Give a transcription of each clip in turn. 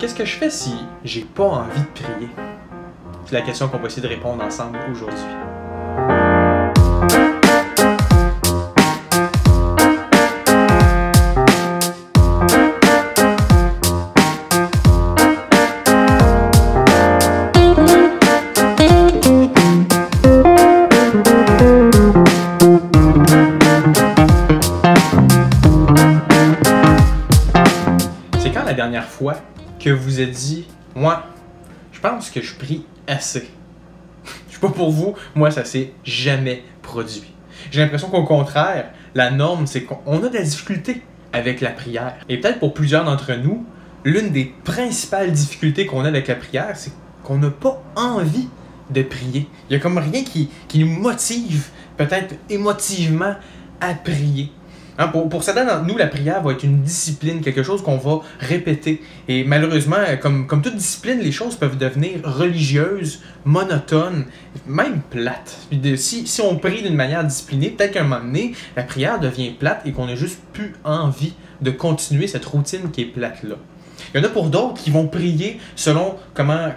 qu'est-ce que je fais si j'ai pas envie de prier? C'est la question qu'on va essayer de répondre ensemble aujourd'hui. C'est quand la dernière fois que vous êtes dit « Moi, je pense que je prie assez. » Je sais pas pour vous, moi ça s'est jamais produit. J'ai l'impression qu'au contraire, la norme c'est qu'on a de la difficulté avec la prière. Et peut-être pour plusieurs d'entre nous, l'une des principales difficultés qu'on a avec la prière, c'est qu'on n'a pas envie de prier. Il y a comme rien qui nous motive, peut-être émotivement, à prier. Hein, pour certains d'entre nous, la prière va être une discipline, quelque chose qu'on va répéter. Et malheureusement, comme toute discipline, les choses peuvent devenir religieuses, monotones, même plates. Si on prie d'une manière disciplinée, peut-être qu'à un moment donné, la prière devient plate et qu'on n'a juste plus envie de continuer cette routine qui est plate-là. Il y en a pour d'autres qui vont prier selon comment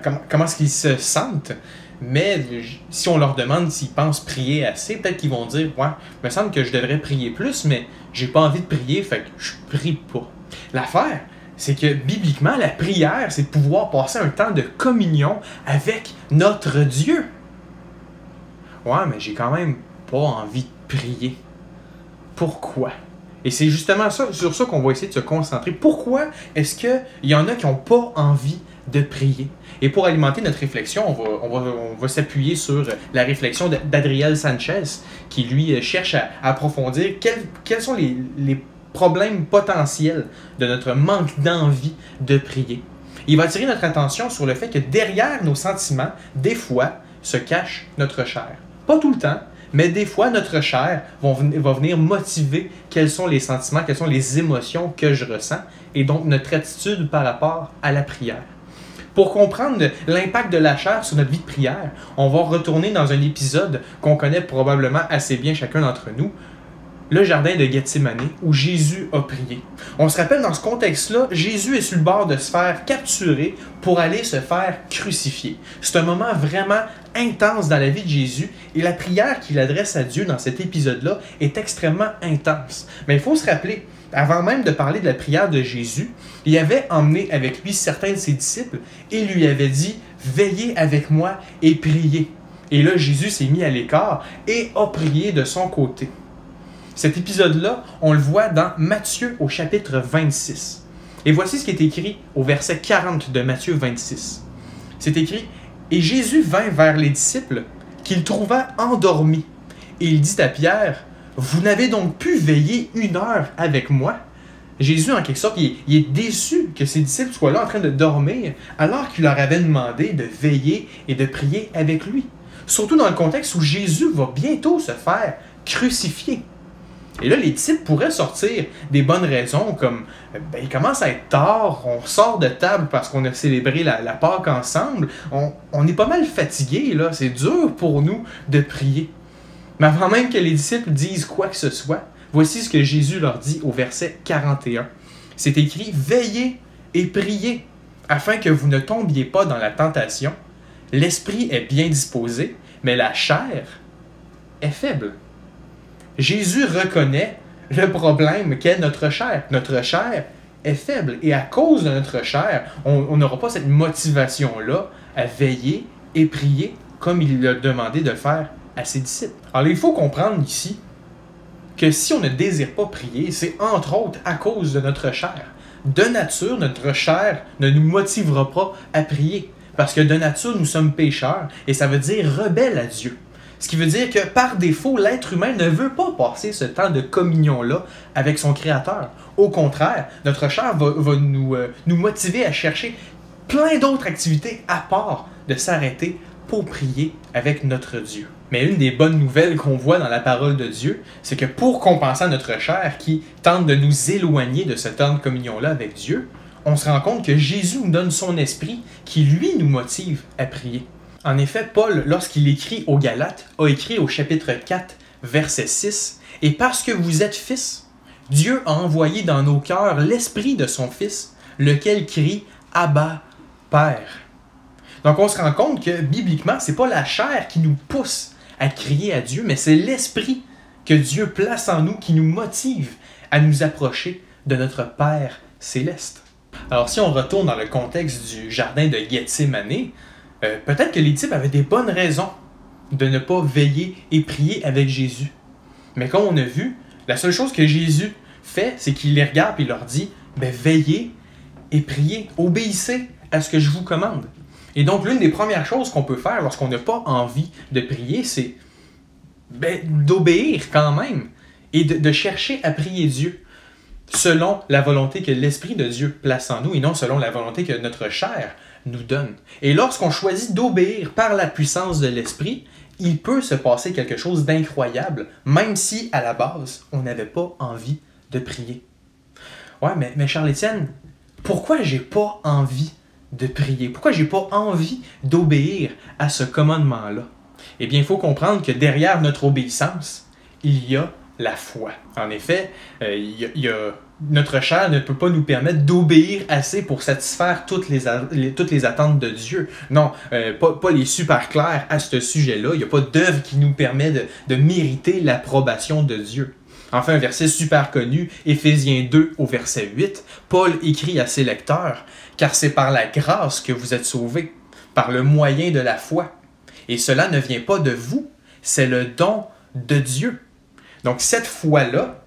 est-ce qu'ils se sentent. Mais si on leur demande s'ils pensent prier assez, peut-être qu'ils vont dire « Ouais, il me semble que je devrais prier plus, mais j'ai pas envie de prier, fait que je prie pas. » L'affaire, c'est que bibliquement, la prière, c'est de pouvoir passer un temps de communion avec notre Dieu. Ouais, mais j'ai quand même pas envie de prier. Pourquoi? Et c'est justement sur ça qu'on va essayer de se concentrer. Pourquoi est-ce qu'il y en a qui n'ont pas envie de prier? Et pour alimenter notre réflexion, on va s'appuyer sur la réflexion d'Adriel Sanchez, qui lui cherche à approfondir quels sont les problèmes potentiels de notre manque d'envie de prier. Il va attirer notre attention sur le fait que derrière nos sentiments, des fois, se cache notre chair. Pas tout le temps, mais des fois, notre chair va venir motiver quels sont les sentiments, quelles sont les émotions que je ressens, et donc notre attitude par rapport à la prière. Pour comprendre l'impact de la chair sur notre vie de prière, on va retourner dans un épisode qu'on connaît probablement assez bien chacun d'entre nous, le jardin de Gethsémani, où Jésus a prié. On se rappelle, dans ce contexte-là, Jésus est sur le bord de se faire capturer pour aller se faire crucifier. C'est un moment vraiment intense dans la vie de Jésus, et la prière qu'il adresse à Dieu dans cet épisode-là est extrêmement intense. Mais il faut se rappeler, avant même de parler de la prière de Jésus, il avait emmené avec lui certains de ses disciples et lui avait dit « Veillez avec moi et priez ». Et là, Jésus s'est mis à l'écart et a prié de son côté. Cet épisode-là, on le voit dans Matthieu au chapitre 26. Et voici ce qui est écrit au verset 40 de Matthieu 26. C'est écrit « Et Jésus vint vers les disciples qu'il trouva endormis. Et il dit à Pierre, « Vous n'avez donc pu veiller 1 heure avec moi? » Jésus, en quelque sorte, il est déçu que ses disciples soient là en train de dormir, alors qu'il leur avait demandé de veiller et de prier avec lui. Surtout dans le contexte où Jésus va bientôt se faire crucifier. Et là, les disciples pourraient sortir des bonnes raisons comme il commence à être tard, on sort de table parce qu'on a célébré la Pâque ensemble, on est pas mal fatigué, là, c'est dur pour nous de prier. Mais avant même que les disciples disent quoi que ce soit, voici ce que Jésus leur dit au verset 41. C'est écrit « Veillez et priez, afin que vous ne tombiez pas dans la tentation. L'esprit est bien disposé, mais la chair est faible. » Jésus reconnaît le problème qu'est notre chair. Notre chair est faible, et à cause de notre chair, on n'aura pas cette motivation-là à veiller et prier comme il a demandé de le faire à ses disciples. Alors, il faut comprendre ici que si on ne désire pas prier, c'est entre autres à cause de notre chair. De nature, notre chair ne nous motivera pas à prier, parce que de nature, nous sommes pécheurs, et ça veut dire rebelles à Dieu. Ce qui veut dire que par défaut, l'être humain ne veut pas passer ce temps de communion-là avec son Créateur. Au contraire, notre chair va nous motiver à chercher plein d'autres activités à part de s'arrêter pour prier avec notre Dieu. Mais une des bonnes nouvelles qu'on voit dans la parole de Dieu, c'est que pour compenser notre chair qui tente de nous éloigner de ce temps de communion-là avec Dieu, on se rend compte que Jésus nous donne son esprit qui, lui, nous motive à prier. En effet, Paul, lorsqu'il écrit aux Galates, a écrit au chapitre 4, verset 6, « Et parce que vous êtes fils, Dieu a envoyé dans nos cœurs l'esprit de son Fils, lequel crie Abba, Père. Donc on se rend compte que bibliquement, c'est pas la chair qui nous pousse à crier à Dieu, mais c'est l'esprit que Dieu place en nous qui nous motive à nous approcher de notre Père céleste. Alors si on retourne dans le contexte du jardin de Gethsémani, peut-être que les disciples avaient des bonnes raisons de ne pas veiller et prier avec Jésus. Mais comme on a vu, la seule chose que Jésus fait, c'est qu'il les regarde et il leur dit « Veillez et priez, obéissez à ce que je vous commande. » Et donc l'une des premières choses qu'on peut faire lorsqu'on n'a pas envie de prier, c'est d'obéir quand même et de chercher à prier Dieu selon la volonté que l'Esprit de Dieu place en nous et non selon la volonté que notre chair nous donne. Et lorsqu'on choisit d'obéir par la puissance de l'Esprit, il peut se passer quelque chose d'incroyable, même si, à la base, on n'avait pas envie de prier. Ouais, mais Charles-Étienne, pourquoi j'ai pas envie de prier? Pourquoi j'ai pas envie d'obéir à ce commandement-là? Eh bien, il faut comprendre que derrière notre obéissance, il y a la foi. En effet, notre chair ne peut pas nous permettre d'obéir assez pour satisfaire toutes les attentes de Dieu. Non, pas les super clairs à ce sujet-là. Il n'y a pas d'œuvre qui nous permet de mériter l'approbation de Dieu. Enfin, un verset super connu, Éphésiens 2 au verset 8, Paul écrit à ses lecteurs « Car c'est par la grâce que vous êtes sauvés, par le moyen de la foi. Et cela ne vient pas de vous, c'est le don de Dieu. » Donc cette foi-là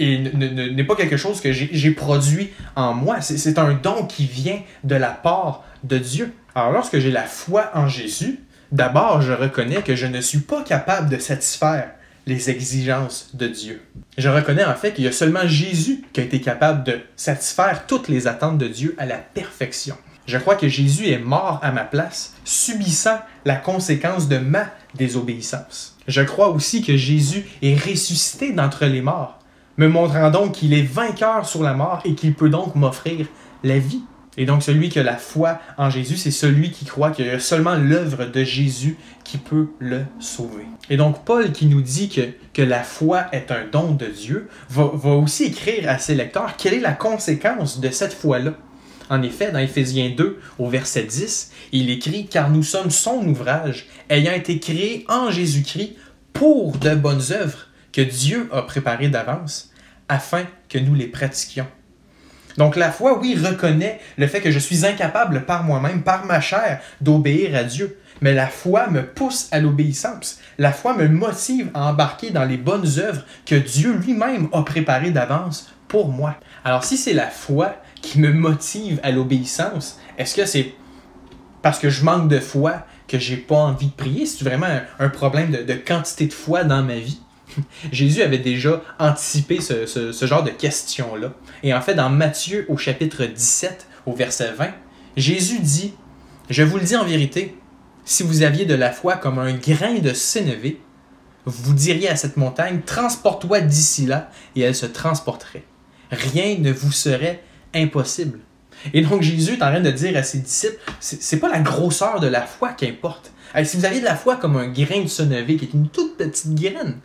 n'est pas quelque chose que j'ai produit en moi, c'est un don qui vient de la part de Dieu. Alors lorsque j'ai la foi en Jésus, d'abord je reconnais que je ne suis pas capable de satisfaire les exigences de Dieu. Je reconnais en fait qu'il y a seulement Jésus qui a été capable de satisfaire toutes les attentes de Dieu à la perfection. Je crois que Jésus est mort à ma place, subissant la conséquence de ma désobéissance. Je crois aussi que Jésus est ressuscité d'entre les morts, me montrant donc qu'il est vainqueur sur la mort et qu'il peut donc m'offrir la vie. Et donc celui qui a la foi en Jésus, c'est celui qui croit qu'il y a seulement l'œuvre de Jésus qui peut le sauver. Et donc Paul qui nous dit que la foi est un don de Dieu, va aussi écrire à ses lecteurs quelle est la conséquence de cette foi-là. En effet, dans Éphésiens 2, au verset 10, il écrit « Car nous sommes son ouvrage, ayant été créés en Jésus-Christ pour de bonnes œuvres que Dieu a préparées d'avance, afin que nous les pratiquions. » Donc la foi, oui, reconnaît le fait que je suis incapable par moi-même, par ma chair, d'obéir à Dieu. Mais la foi me pousse à l'obéissance. La foi me motive à embarquer dans les bonnes œuvres que Dieu lui-même a préparées d'avance pour moi. Alors si c'est la foi qui me motive à l'obéissance, est-ce que c'est parce que je manque de foi que j'ai pas envie de prier? C'est vraiment un problème de quantité de foi dans ma vie? Jésus avait déjà anticipé ce genre de questions-là. Et en fait, dans Matthieu au chapitre 17, au verset 20, Jésus dit « Je vous le dis en vérité, si vous aviez de la foi comme un grain de sénévé, vous diriez à cette montagne, transporte-toi d'ici là, et elle se transporterait. Rien ne vous serait impossible. » Et donc Jésus est en train de dire à ses disciples, c'est pas la grosseur de la foi qui importe. Alors, si vous aviez de la foi comme un grain de sénévé, qui est une toute petite graine,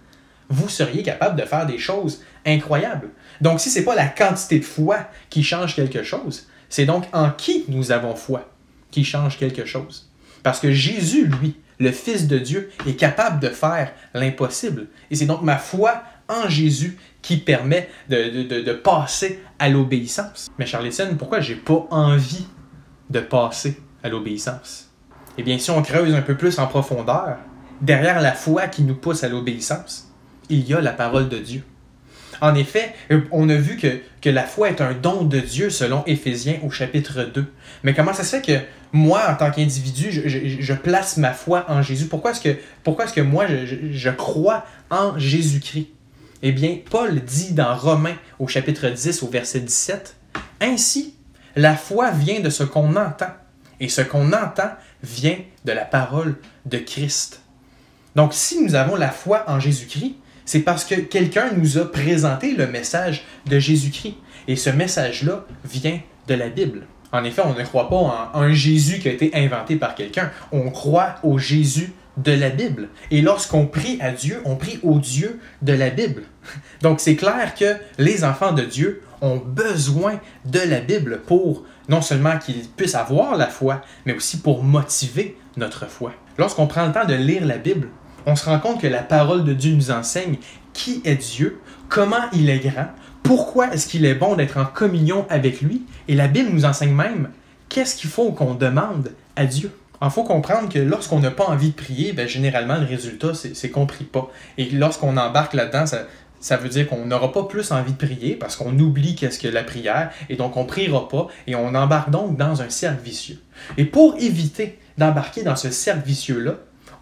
vous seriez capable de faire des choses incroyables. Donc si c'est pas la quantité de foi qui change quelque chose, c'est donc en qui nous avons foi qui change quelque chose. Parce que Jésus, lui, le Fils de Dieu, est capable de faire l'impossible. Et c'est donc ma foi en Jésus qui permet de passer à l'obéissance. Mais Charles-Étienne, pourquoi j'ai pas envie de passer à l'obéissance? Eh bien, si on creuse un peu plus en profondeur, derrière la foi qui nous pousse à l'obéissance, il y a la parole de Dieu. En effet, on a vu que la foi est un don de Dieu selon Éphésiens au chapitre 2. Mais comment ça se fait que moi, en tant qu'individu, je place ma foi en Jésus? Pourquoi est-ce que moi, je crois en Jésus-Christ? Eh bien, Paul dit dans Romains au chapitre 10 au verset 17, « Ainsi, la foi vient de ce qu'on entend, et ce qu'on entend vient de la parole de Christ. » Donc, si nous avons la foi en Jésus-Christ, c'est parce que quelqu'un nous a présenté le message de Jésus-Christ. Et ce message-là vient de la Bible. En effet, on ne croit pas en un Jésus qui a été inventé par quelqu'un. On croit au Jésus de la Bible. Et lorsqu'on prie à Dieu, on prie au Dieu de la Bible. Donc c'est clair que les enfants de Dieu ont besoin de la Bible pour non seulement qu'ils puissent avoir la foi, mais aussi pour motiver notre foi. Lorsqu'on prend le temps de lire la Bible, on se rend compte que la parole de Dieu nous enseigne qui est Dieu, comment il est grand, pourquoi est-ce qu'il est bon d'être en communion avec lui, et la Bible nous enseigne même qu'est-ce qu'il faut qu'on demande à Dieu. Il faut comprendre que lorsqu'on n'a pas envie de prier, généralement le résultat c'est qu'on ne prie pas. Et lorsqu'on embarque là-dedans, ça veut dire qu'on n'aura pas plus envie de prier parce qu'on oublie qu'est-ce que la prière et donc on ne priera pas et on embarque donc dans un cercle vicieux. Et pour éviter d'embarquer dans ce cercle vicieux-là,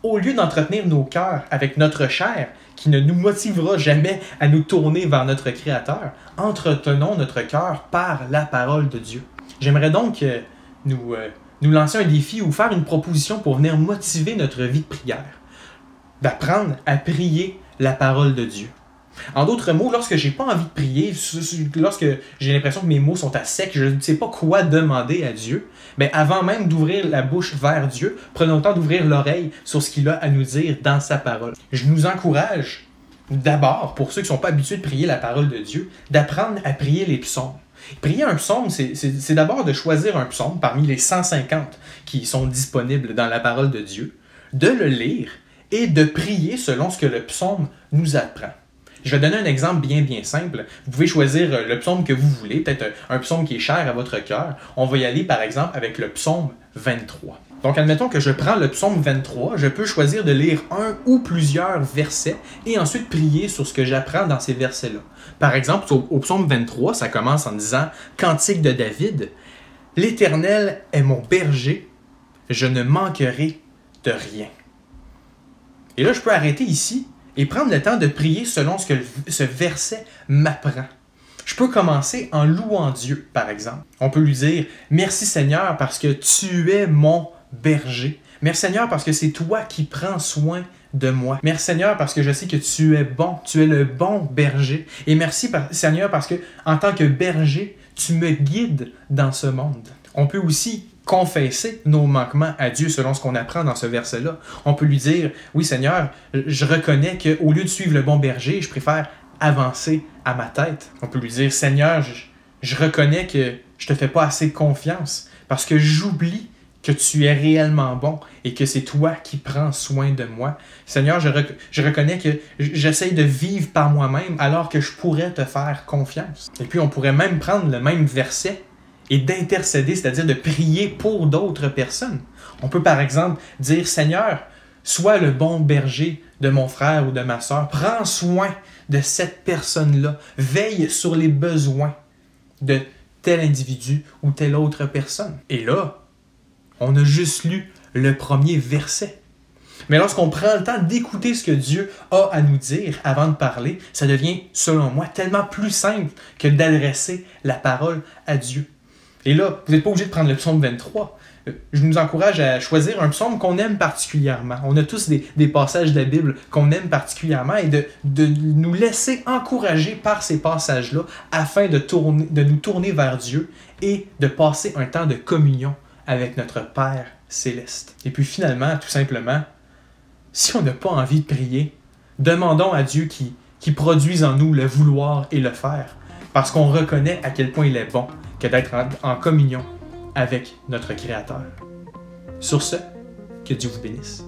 au lieu d'entretenir nos cœurs avec notre chair, qui ne nous motivera jamais à nous tourner vers notre Créateur, entretenons notre cœur par la parole de Dieu. J'aimerais donc nous lancer un défi ou faire une proposition pour venir motiver notre vie de prière, d'apprendre à prier la parole de Dieu. En d'autres mots, lorsque j'ai pas envie de prier, lorsque j'ai l'impression que mes mots sont à sec, je ne sais pas quoi demander à Dieu, avant même d'ouvrir la bouche vers Dieu, prenons le temps d'ouvrir l'oreille sur ce qu'il a à nous dire dans sa parole. Je nous encourage d'abord, pour ceux qui ne sont pas habitués de prier la parole de Dieu, d'apprendre à prier les psaumes. Prier un psaume, c'est d'abord de choisir un psaume parmi les 150 qui sont disponibles dans la parole de Dieu, de le lire et de prier selon ce que le psaume nous apprend. Je vais donner un exemple bien simple. Vous pouvez choisir le psaume que vous voulez, peut-être un psaume qui est cher à votre cœur. On va y aller par exemple avec le psaume 23. Donc admettons que je prends le psaume 23, je peux choisir de lire un ou plusieurs versets et ensuite prier sur ce que j'apprends dans ces versets-là. Par exemple, au psaume 23, ça commence en disant « Cantique de David, l'Éternel est mon berger, je ne manquerai de rien. » Et là, je peux arrêter ici et prendre le temps de prier selon ce que ce verset m'apprend. Je peux commencer en louant Dieu, par exemple. On peut lui dire « Merci Seigneur parce que tu es mon berger. Merci Seigneur parce que c'est toi qui prends soin de moi. Merci Seigneur parce que je sais que tu es bon, tu es le bon berger. Et merci Seigneur parce que en tant que berger, tu me guides dans ce monde. » On peut aussi confesser nos manquements à Dieu selon ce qu'on apprend dans ce verset-là. On peut lui dire « Oui Seigneur, je reconnais qu'au lieu de suivre le bon berger, je préfère avancer à ma tête. » On peut lui dire « Seigneur, je reconnais que je te fais pas assez confiance parce que j'oublie que tu es réellement bon et que c'est toi qui prends soin de moi. Seigneur, je reconnais que j'essaye de vivre par moi-même alors que je pourrais te faire confiance. » Et puis on pourrait même prendre le même verset et d'intercéder, c'est-à-dire de prier pour d'autres personnes. On peut par exemple dire « Seigneur, sois le bon berger de mon frère ou de ma sœur. Prends soin de cette personne-là. Veille sur les besoins de tel individu ou telle autre personne. » Et là, on a juste lu le premier verset. Mais lorsqu'on prend le temps d'écouter ce que Dieu a à nous dire avant de parler, ça devient, selon moi, tellement plus simple que d'adresser la parole à Dieu. Et là, vous n'êtes pas obligé de prendre le psaume 23. Je nous encourage à choisir un psaume qu'on aime particulièrement. On a tous des passages de la Bible qu'on aime particulièrement et de nous laisser encourager par ces passages-là afin de nous tourner vers Dieu et de passer un temps de communion avec notre Père céleste. Et puis finalement, tout simplement, si on n'a pas envie de prier, demandons à Dieu qui produise en nous le vouloir et le faire, parce qu'on reconnaît à quel point il est bon que d'être en communion avec notre Créateur. Sur ce, que Dieu vous bénisse.